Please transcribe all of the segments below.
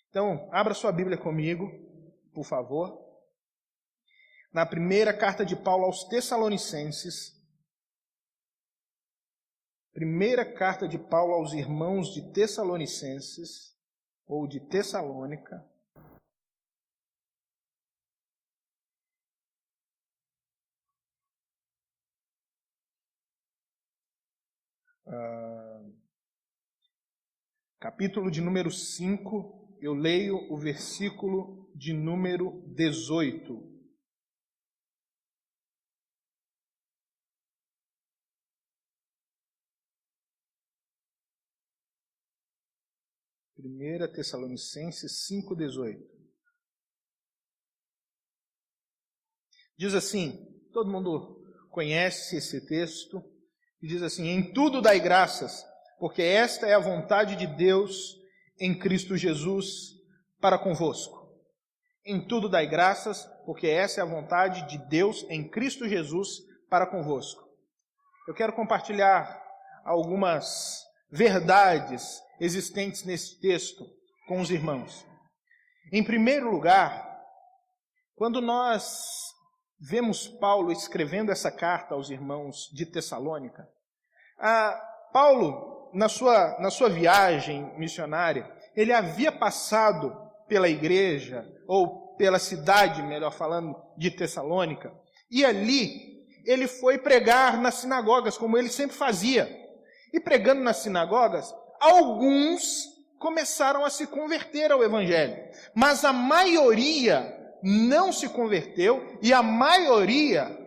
Então, abra sua Bíblia comigo, por favor. Na primeira carta de Paulo aos Tessalonicenses. Primeira carta de Paulo aos irmãos de Tessalonicenses, ou de Tessalônica. Capítulo de número 5, eu leio o versículo de número 18. Primeira Tessalonicenses 5:18. Diz assim, todo mundo conhece esse texto, e diz assim: em tudo dai graças, porque esta é a vontade de Deus em Cristo Jesus para convosco. Em tudo dai graças, porque essa é a vontade de Deus em Cristo Jesus para convosco. Eu quero compartilhar algumas verdades existentes nesse texto com os irmãos. Em primeiro lugar, quando nós vemos Paulo escrevendo essa carta aos irmãos de Tessalônica, Paulo, na sua viagem missionária, ele havia passado pela igreja, ou pela cidade, melhor falando, de Tessalônica, e ali ele foi pregar nas sinagogas, como ele sempre fazia. E pregando nas sinagogas, alguns começaram a se converter ao Evangelho, mas a maioria não se converteu, e a maioria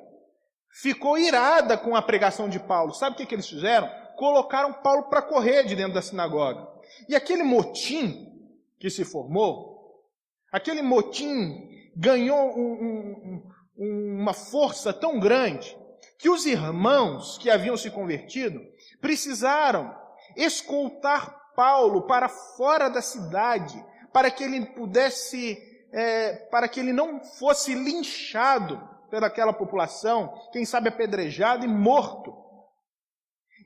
ficou irada com a pregação de Paulo. Sabe o que eles fizeram? Colocaram Paulo para correr de dentro da sinagoga. E aquele motim que se formou, aquele motim ganhou uma força tão grande que os irmãos que haviam se convertido precisaram escoltar Paulo para fora da cidade, para que ele pudesse, para que ele não fosse linchado pelaquela população, quem sabe apedrejado e morto.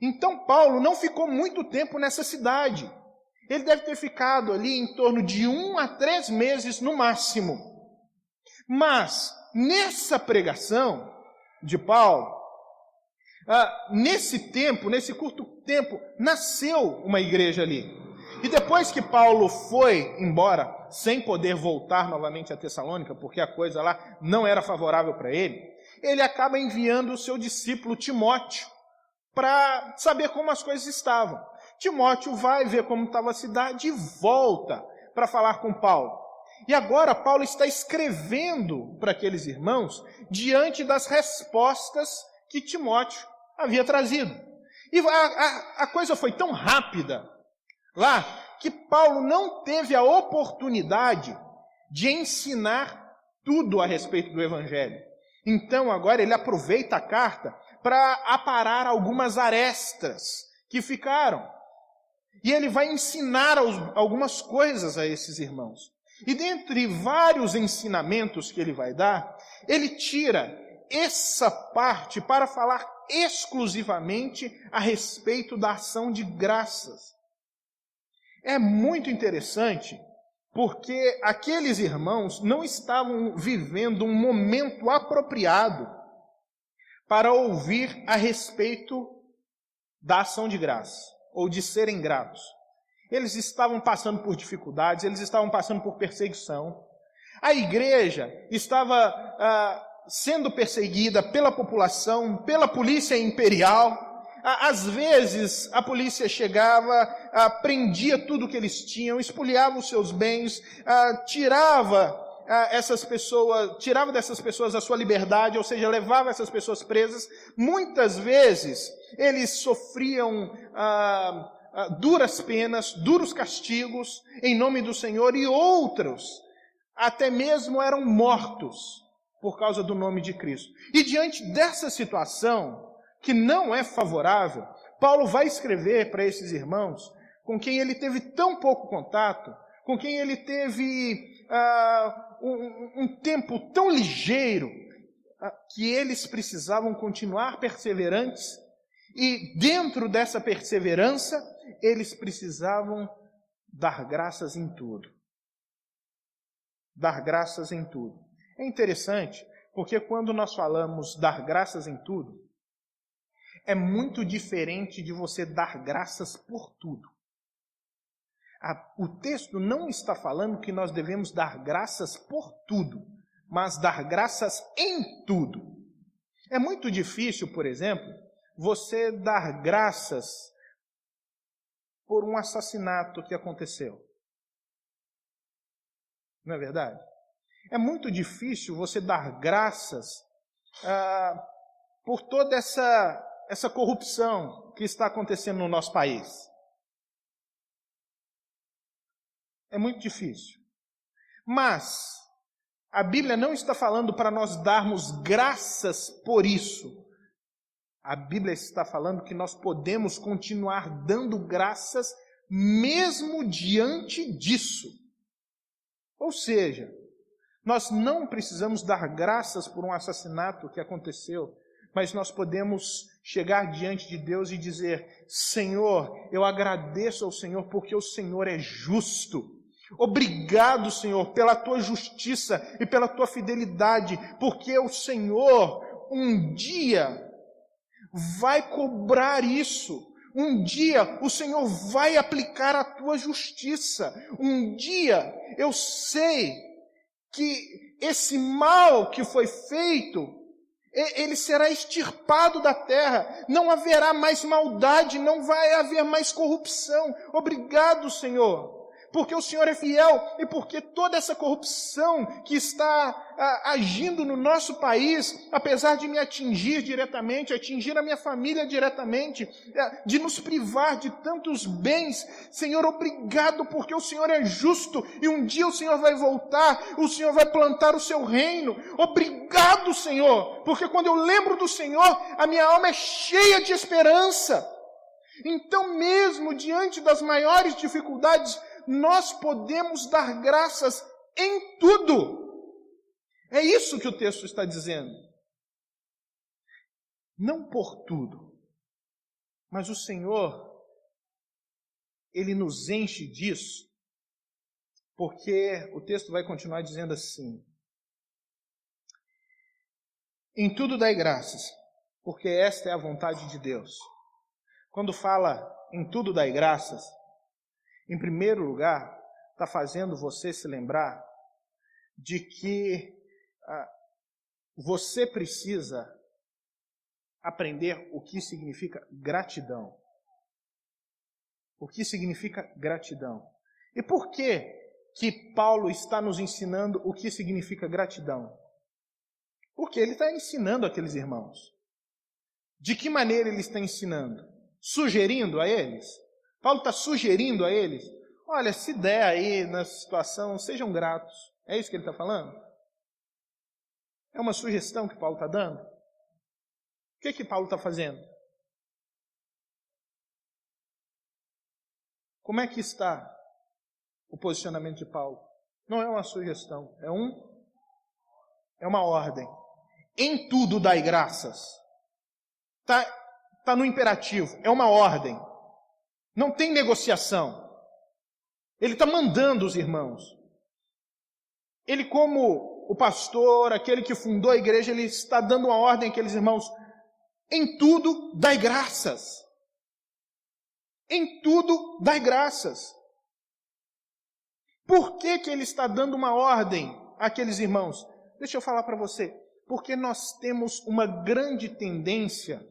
Então Paulo não ficou muito tempo nessa cidade. Ele deve ter ficado ali em torno de 1 a 3 meses no máximo. Mas, nessa pregação de Paulo, nesse tempo, nesse curto tempo, nasceu uma igreja ali. E depois que Paulo foi embora, sem poder voltar novamente a Tessalônica, porque a coisa lá não era favorável para ele, ele acaba enviando o seu discípulo Timóteo para saber como as coisas estavam. Timóteo vai ver como estava a cidade e volta para falar com Paulo. E agora Paulo está escrevendo para aqueles irmãos diante das respostas que Timóteo havia trazido. E a coisa foi tão rápida lá que Paulo não teve a oportunidade de ensinar tudo a respeito do Evangelho. Então agora ele aproveita a carta para aparar algumas arestas que ficaram. E ele vai ensinar algumas coisas a esses irmãos. E dentre vários ensinamentos que ele vai dar, ele tira essa parte para falar exclusivamente a respeito da ação de graças. É muito interessante, porque aqueles irmãos não estavam vivendo um momento apropriado para ouvir a respeito da ação de graça, ou de serem gratos. Eles estavam passando por dificuldades, eles estavam passando por perseguição. A igreja estava sendo perseguida pela população, pela polícia imperial. Às vezes a polícia chegava, prendia tudo que eles tinham, espoliava os seus bens, tirava dessas pessoas a sua liberdade, ou seja, levava essas pessoas presas. Muitas vezes eles sofriam duras penas, duros castigos em nome do Senhor, e outros até mesmo eram mortos por causa do nome de Cristo. E diante dessa situação, que não é favorável, Paulo vai escrever para esses irmãos com quem ele teve tão pouco contato, com quem ele teve um tempo tão ligeiro, que eles precisavam continuar perseverantes, e dentro dessa perseverança, eles precisavam dar graças em tudo. dar graças em tudo. É interessante, porque quando nós falamos dar graças em tudo, é muito diferente de você dar graças por tudo. O texto não está falando que nós devemos dar graças por tudo, mas dar graças em tudo. É muito difícil, por exemplo, você dar graças por um assassinato que aconteceu. Não é verdade? É muito difícil você dar graças por toda essa corrupção que está acontecendo no nosso país. É muito difícil. Mas a Bíblia não está falando para nós darmos graças por isso. A Bíblia está falando que nós podemos continuar dando graças mesmo diante disso. Ou seja, nós não precisamos dar graças por um assassinato que aconteceu, mas nós podemos chegar diante de Deus e dizer: Senhor, eu agradeço ao Senhor porque o Senhor é justo. Obrigado, Senhor, pela tua justiça e pela tua fidelidade, porque o Senhor um dia vai cobrar isso. Um dia o Senhor vai aplicar a tua justiça. Um dia eu sei que esse mal que foi feito, ele será extirpado da terra. Não haverá mais maldade, não vai haver mais corrupção. Obrigado, Senhor, porque o Senhor é fiel e porque toda essa corrupção que está agindo no nosso país, apesar de me atingir diretamente, atingir a minha família diretamente, de nos privar de tantos bens, Senhor, obrigado porque o Senhor é justo e um dia o Senhor vai voltar, o Senhor vai plantar o seu reino. Obrigado, Senhor, porque quando eu lembro do Senhor, a minha alma é cheia de esperança. Então, mesmo diante das maiores dificuldades, nós podemos dar graças em tudo. É isso que o texto está dizendo. Não por tudo, mas o Senhor, Ele nos enche disso, porque o texto vai continuar dizendo assim: em tudo dai graças, porque esta é a vontade de Deus. Quando fala em tudo dai graças, em primeiro lugar, está fazendo você se lembrar de que você precisa aprender o que significa gratidão. O que significa gratidão. E por que Paulo está nos ensinando o que significa gratidão? Porque ele está ensinando aqueles irmãos. De que maneira ele está ensinando? Sugerindo a eles? Paulo está sugerindo a eles: olha, se der aí na situação, sejam gratos. É isso que ele está falando? É uma sugestão que Paulo está dando? O que Paulo está fazendo? Como é que está o posicionamento de Paulo? Não é uma sugestão, é uma ordem. Em tudo dai graças. Está no imperativo, é uma ordem. Não tem negociação. Ele está mandando os irmãos. Ele, como o pastor, aquele que fundou a igreja, ele está dando uma ordem àqueles irmãos: em tudo dai graças. Em tudo dai graças. Por que ele está dando uma ordem àqueles irmãos? Deixa eu falar para você. Porque nós temos uma grande tendência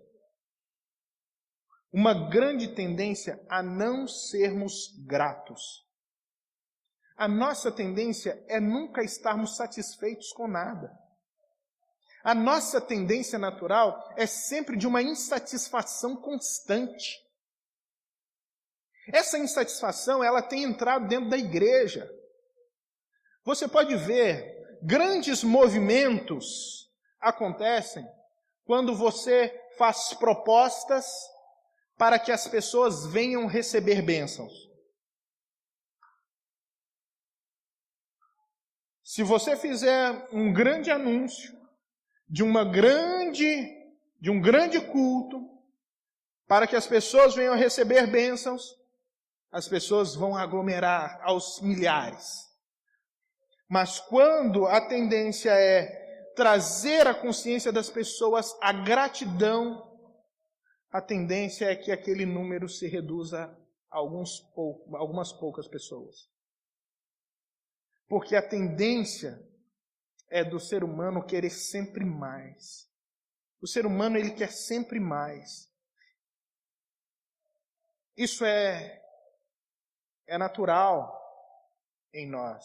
a não sermos gratos. A nossa tendência é nunca estarmos satisfeitos com nada. A nossa tendência natural é sempre de uma insatisfação constante. Essa insatisfação, ela tem entrado dentro da igreja. Você pode ver, grandes movimentos acontecem quando você faz propostas para que as pessoas venham receber bênçãos. Se você fizer um grande anúncio de um grande culto para que as pessoas venham receber bênçãos, as pessoas vão aglomerar aos milhares. Mas quando a tendência é trazer à consciência das pessoas a gratidão, a tendência é que aquele número se reduza a algumas poucas pessoas. Porque a tendência é do ser humano querer sempre mais. O ser humano, ele quer sempre mais. Isso é natural em nós.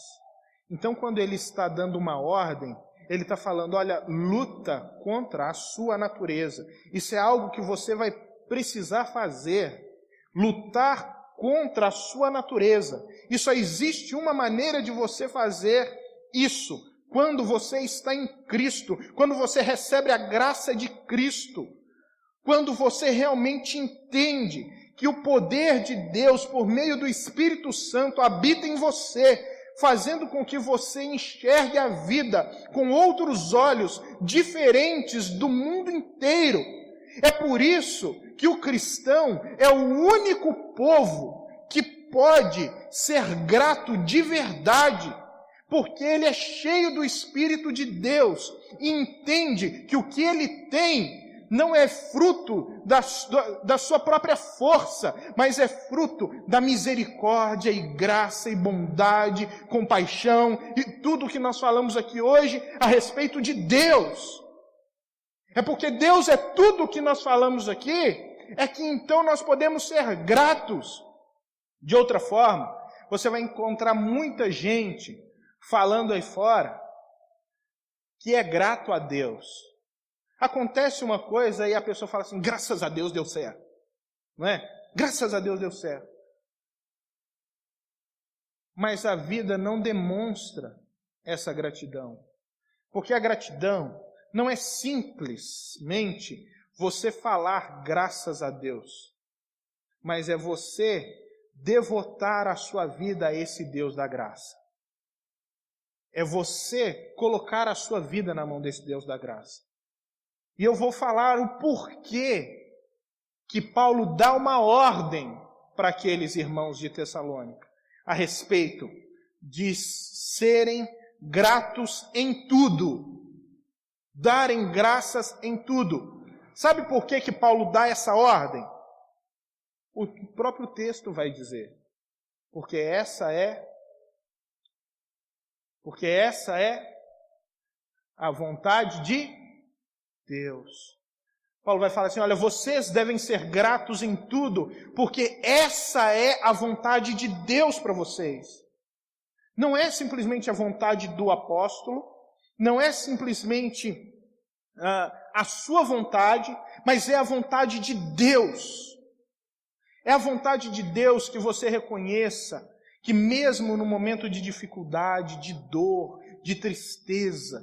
Então, quando ele está dando uma ordem, ele está falando, olha, luta contra a sua natureza. Isso é algo que você vai precisar fazer. Lutar contra a sua natureza. E só existe uma maneira de você fazer isso. Quando você está em Cristo. Quando você recebe a graça de Cristo. Quando você realmente entende que o poder de Deus, por meio do Espírito Santo, habita em você, fazendo com que você enxergue a vida com outros olhos, diferentes do mundo inteiro. É por isso que o cristão é o único povo que pode ser grato de verdade, porque ele é cheio do Espírito de Deus e entende que o que ele tem não é fruto da sua própria força, mas é fruto da misericórdia e graça e bondade, compaixão e tudo que nós falamos aqui hoje a respeito de Deus. É porque Deus é tudo o que nós falamos aqui, é que então nós podemos ser gratos. De outra forma, você vai encontrar muita gente falando aí fora que é grato a Deus. Acontece uma coisa e a pessoa fala assim, graças a Deus deu certo. Não é? Graças a Deus deu certo. Mas a vida não demonstra essa gratidão. Porque a gratidão não é simplesmente você falar graças a Deus. Mas é você devotar a sua vida a esse Deus da graça. É você colocar a sua vida na mão desse Deus da graça. E eu vou falar o porquê que Paulo dá uma ordem para aqueles irmãos de Tessalônica a respeito de serem gratos em tudo, darem graças em tudo. Sabe por que Paulo dá essa ordem? O próprio texto vai dizer. Porque essa é a vontade de Deus. Paulo vai falar assim, olha, vocês devem ser gratos em tudo, porque essa é a vontade de Deus para vocês. Não é simplesmente a vontade do apóstolo, não é simplesmente a sua vontade, mas é a vontade de Deus. É a vontade de Deus que você reconheça que mesmo no momento de dificuldade, de dor, de tristeza,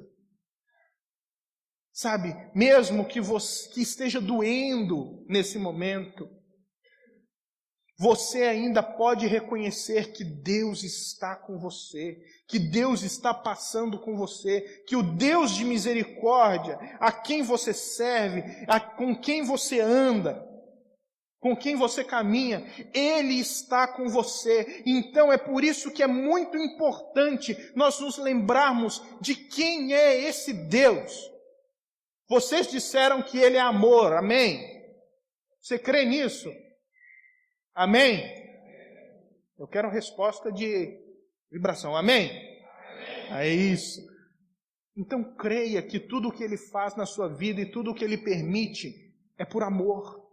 sabe, mesmo que esteja doendo nesse momento, você ainda pode reconhecer que Deus está com você, que Deus está passando com você, que o Deus de misericórdia, a quem você serve, com quem você anda, com quem você caminha, Ele está com você. Então é por isso que é muito importante nós nos lembrarmos de quem é esse Deus. Vocês disseram que Ele é amor, amém? Você crê nisso? Amém? Eu quero resposta de vibração, amém? É isso. Então creia que tudo o que Ele faz na sua vida e tudo o que Ele permite é por amor.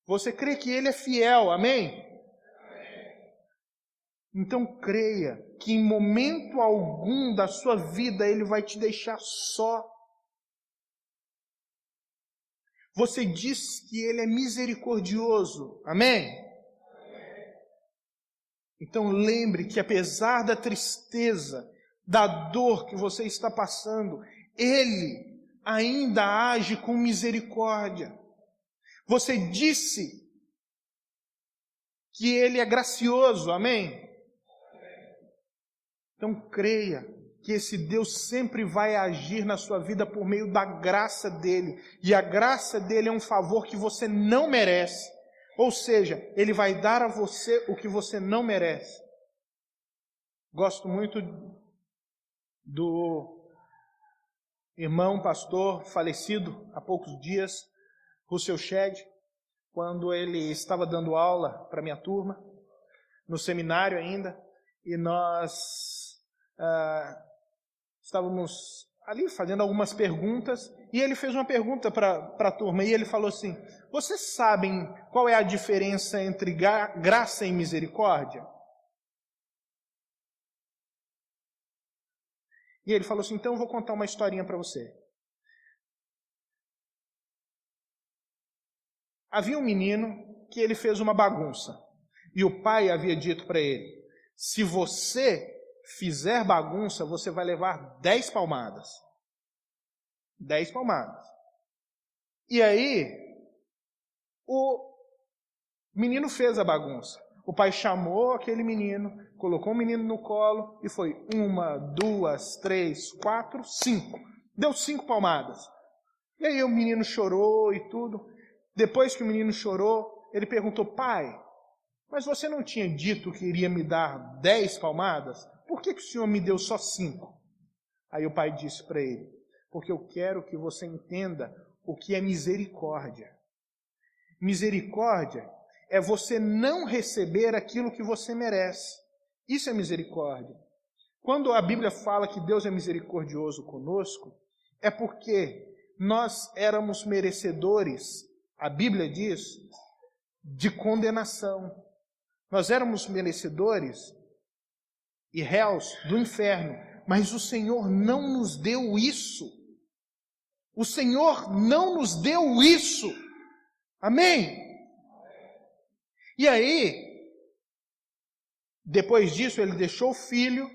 Você crê que Ele é fiel, amém? Então creia que em momento algum da sua vida Ele vai te deixar só. Você diz que Ele é misericordioso, amém? Então lembre que apesar da tristeza, da dor que você está passando, Ele ainda age com misericórdia. Você disse que Ele é gracioso, amém? Então creia que esse Deus sempre vai agir na sua vida por meio da graça dEle. E a graça dEle é um favor que você não merece. Ou seja, Ele vai dar a você o que você não merece. Gosto muito do irmão pastor falecido há poucos dias, Russell Shedd, quando ele estava dando aula para minha turma, no seminário ainda, e nós estávamos ali fazendo algumas perguntas, e ele fez uma pergunta para a turma, e ele falou assim: vocês sabem qual é a diferença entre graça e misericórdia? E ele falou assim: então eu vou contar uma historinha para você. Havia um menino que ele fez uma bagunça, e o pai havia dito para ele: se você fizer bagunça, você vai levar 10 palmadas. 10 palmadas. E aí, o menino fez a bagunça. O pai chamou aquele menino, colocou o menino no colo e foi 1, 2, 3, 4, 5. Deu 5 palmadas. E aí o menino chorou e tudo. Depois que o menino chorou, ele perguntou: pai, mas você não tinha dito que iria me dar 10 palmadas? Por que o senhor me deu só 5? Aí o pai disse para ele: porque eu quero que você entenda o que é misericórdia. Misericórdia é você não receber aquilo que você merece. Isso é misericórdia. Quando a Bíblia fala que Deus é misericordioso conosco, é porque nós éramos merecedores, a Bíblia diz, de condenação. Nós éramos merecedores e réus do inferno, mas o Senhor não nos deu isso. O Senhor não nos deu isso. Amém? E aí, depois disso, ele deixou o filho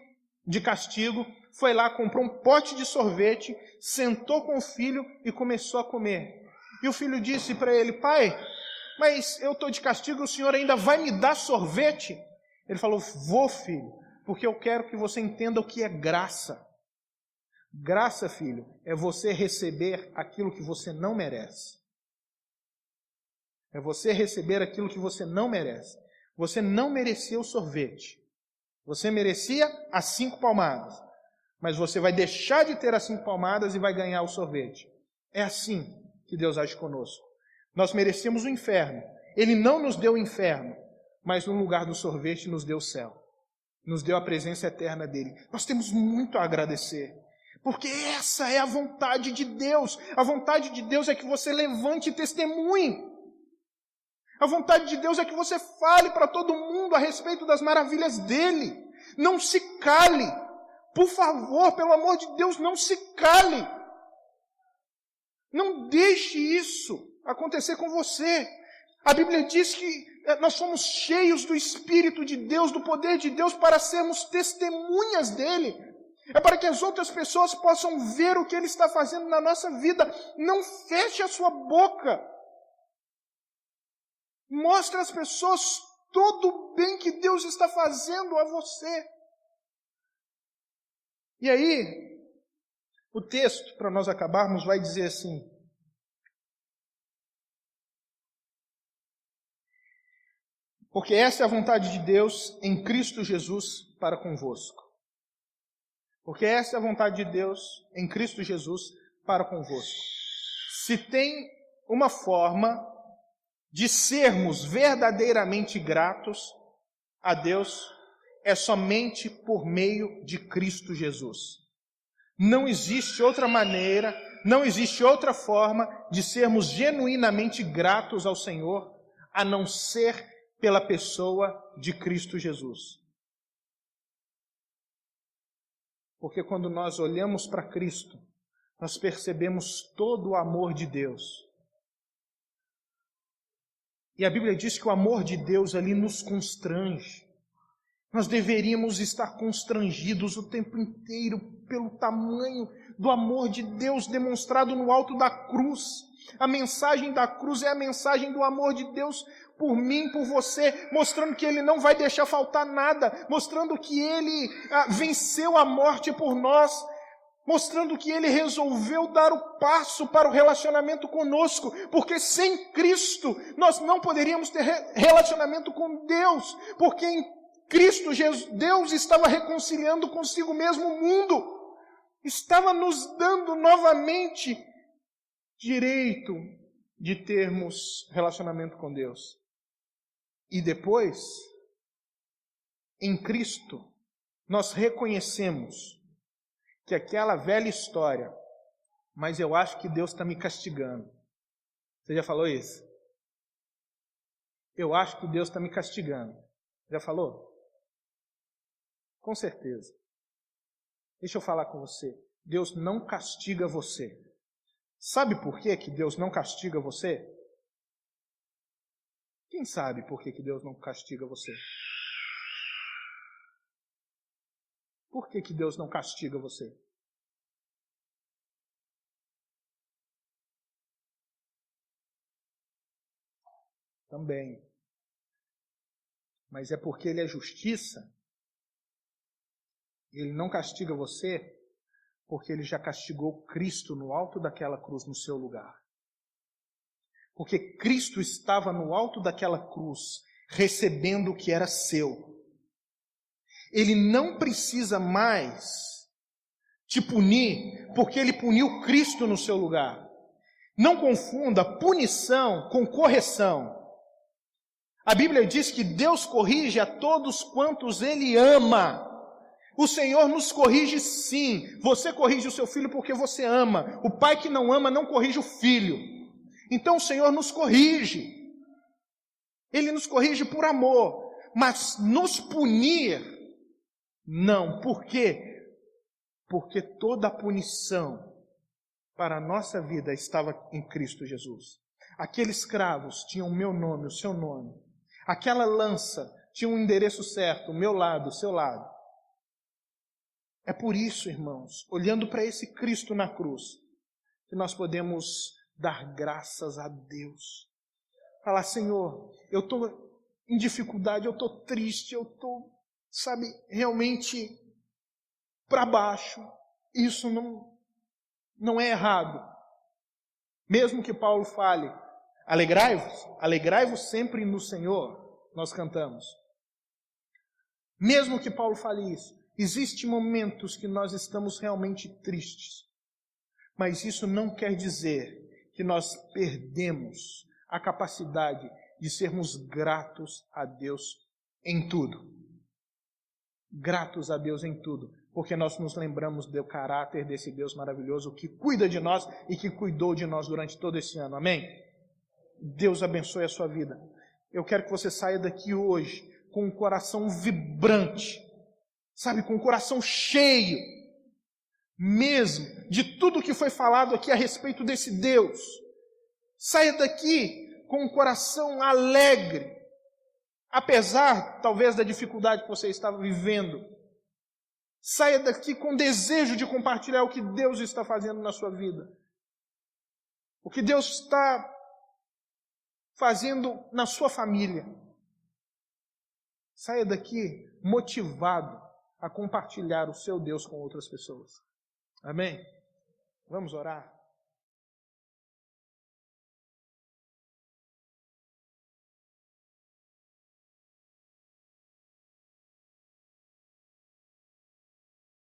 de castigo, foi lá, comprou um pote de sorvete, sentou com o filho e começou a comer. E o filho disse para ele: pai, mas eu estou de castigo, o senhor ainda vai me dar sorvete? Ele falou: vou, filho, porque eu quero que você entenda o que é graça. Graça, filho, é você receber aquilo que você não merece. É você receber aquilo que você não merece. Você não merecia o sorvete. Você merecia as 5 palmadas. Mas você vai deixar de ter as 5 palmadas e vai ganhar o sorvete. É assim que Deus age conosco. Nós merecíamos o inferno. Ele não nos deu o inferno, mas no lugar do sorvete nos deu o céu. Nos deu a presença eterna dele. Nós temos muito a agradecer. Porque essa é a vontade de Deus. A vontade de Deus é que você levante e testemunhe. A vontade de Deus é que você fale para todo mundo a respeito das maravilhas dele. Não se cale. Por favor, pelo amor de Deus, não se cale. Não deixe isso acontecer com você. A Bíblia diz que nós somos cheios do Espírito de Deus, do poder de Deus, para sermos testemunhas dele. É para que as outras pessoas possam ver o que ele está fazendo na nossa vida. Não feche a sua boca. Mostre às pessoas todo o bem que Deus está fazendo a você. E aí, o texto, para nós acabarmos, vai dizer assim: porque essa é a vontade de Deus em Cristo Jesus para convosco. Porque essa é a vontade de Deus em Cristo Jesus para convosco. Se tem uma forma de sermos verdadeiramente gratos a Deus, é somente por meio de Cristo Jesus. Não existe outra maneira, não existe outra forma de sermos genuinamente gratos ao Senhor, a não ser pela pessoa de Cristo Jesus. Porque quando nós olhamos para Cristo, nós percebemos todo o amor de Deus. E a Bíblia diz que o amor de Deus ali nos constrange. Nós deveríamos estar constrangidos o tempo inteiro pelo tamanho do amor de Deus demonstrado no alto da cruz. A mensagem da cruz é a mensagem do amor de Deus por mim, por você, mostrando que Ele não vai deixar faltar nada, mostrando que Ele venceu a morte por nós, mostrando que Ele resolveu dar o passo para o relacionamento conosco, porque sem Cristo nós não poderíamos ter relacionamento com Deus, porque Cristo Jesus, Deus estava reconciliando consigo mesmo o mundo. Estava nos dando novamente direito de termos relacionamento com Deus. E depois, em Cristo, nós reconhecemos que aquela velha história, mas eu acho que Deus está me castigando. Você já falou isso? Eu acho que Deus está me castigando. Já falou? Com certeza. Deixa eu falar com você. Deus não castiga você. Sabe por que Deus não castiga você? Quem sabe por que Deus não castiga você? Por que Deus não castiga você? Também. Mas é porque Ele é justiça. Ele não castiga você porque Ele já castigou Cristo no alto daquela cruz, no seu lugar. Porque Cristo estava no alto daquela cruz, recebendo o que era seu. Ele não precisa mais te punir, porque Ele puniu Cristo no seu lugar. Não confunda punição com correção. A Bíblia diz que Deus corrige a todos quantos Ele ama. O Senhor nos corrige sim. Você corrige o seu filho porque você ama. O pai que não ama não corrige o filho. Então o Senhor nos corrige. Ele nos corrige por amor. Mas nos punir, não. Por quê? Porque toda a punição para a nossa vida estava em Cristo Jesus. Aqueles cravos tinham o meu nome, o seu nome. Aquela lança tinha um endereço certo, o meu lado, o seu lado. É por isso, irmãos, olhando para esse Cristo na cruz, que nós podemos dar graças a Deus. Falar, Senhor, eu estou em dificuldade, eu estou triste, eu estou, realmente para baixo. Isso não é errado. Mesmo que Paulo fale, alegrai-vos sempre no Senhor, nós cantamos. Mesmo que Paulo fale isso, existem momentos que nós estamos realmente tristes, mas isso não quer dizer que nós perdemos a capacidade de sermos gratos a Deus em tudo. Gratos a Deus em tudo, porque nós nos lembramos do caráter desse Deus maravilhoso que cuida de nós e que cuidou de nós durante todo esse ano. Amém? Deus abençoe a sua vida. Eu quero que você saia daqui hoje com um coração vibrante, com o coração cheio, mesmo, de tudo que foi falado aqui a respeito desse Deus. Saia daqui com um coração alegre, apesar, talvez, da dificuldade que você estava vivendo. Saia daqui com desejo de compartilhar o que Deus está fazendo na sua vida. O que Deus está fazendo na sua família. Saia daqui motivado a compartilhar o seu Deus com outras pessoas. Amém? Vamos orar?